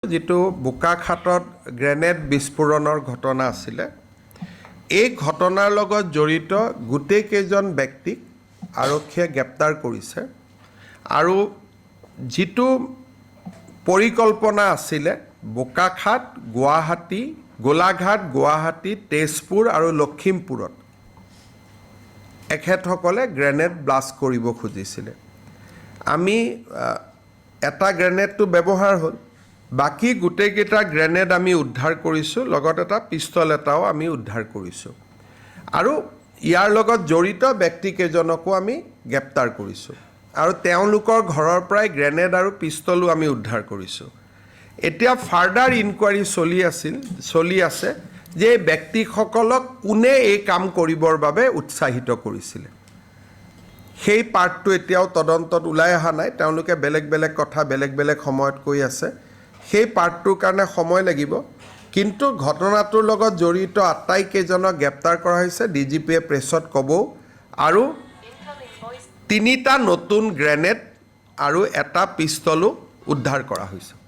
যেটো বোকাখাটত গ্ৰেনেড বিস্ফোৰণৰ ঘটনা আছিলে এই ঘটনাৰ লগত জড়িত গোটেই কেইজন ব্যক্তিক আৰক্ষীয়ে গ্ৰেপ্তাৰ কৰিছে আৰু যেটো পৰিকল্পনা আছিলে বোকাখাট গুৱাহাটী গোলাঘাট গুৱাহাটী তেজপুৰ আৰু লখিমপুৰত এখেতসকলে গ্ৰেনেড ব্লাষ্ট কৰিব খুজিছিলে আমি এটা গ্ৰেনেডটো ব্যৱহাৰ হ'ল বাকি গোটেই কেইটা গ্ৰেনেড আমি উদ্ধাৰ কৰিছোঁ লগত এটা পিস্তল এটাও আমি উদ্ধাৰ কৰিছোঁ আৰু ইয়াৰ লগত জড়িত ব্যক্তি কেইজনকো আমি গ্ৰেপ্তাৰ কৰিছোঁ আৰু তেওঁলোকৰ ঘৰৰ পৰাই গ্ৰেনেড আৰু পিস্তলো আমি উদ্ধাৰ কৰিছোঁ এতিয়া ফাৰ্ডাৰ ইনকুৱাৰী চলি আছে যে ব্যক্তিসকলক কোনে এই কাম কৰিবৰ বাবে উৎসাহিত কৰিছিল সেই পাৰ্টটো এতিয়াও তদন্তত ওলাই অহা নাই তেওঁলোকে বেলেগ বেলেগ কথা বেলেগ বেলেগ সময়ত কৈ আছে সেই পাৰ্টটোৰ কাৰণে সময় লাগিব কিন্তু ঘটনাটোৰ লগত জড়িত আটাইকেইজনক গ্ৰেপ্তাৰ কৰা হৈছে ডিজিপিয়ে প্ৰেছত ক'ব আৰু তিনিটা নতুন গ্ৰেনেড আৰু এটা পিস্তলো উদ্ধাৰ কৰা হৈছে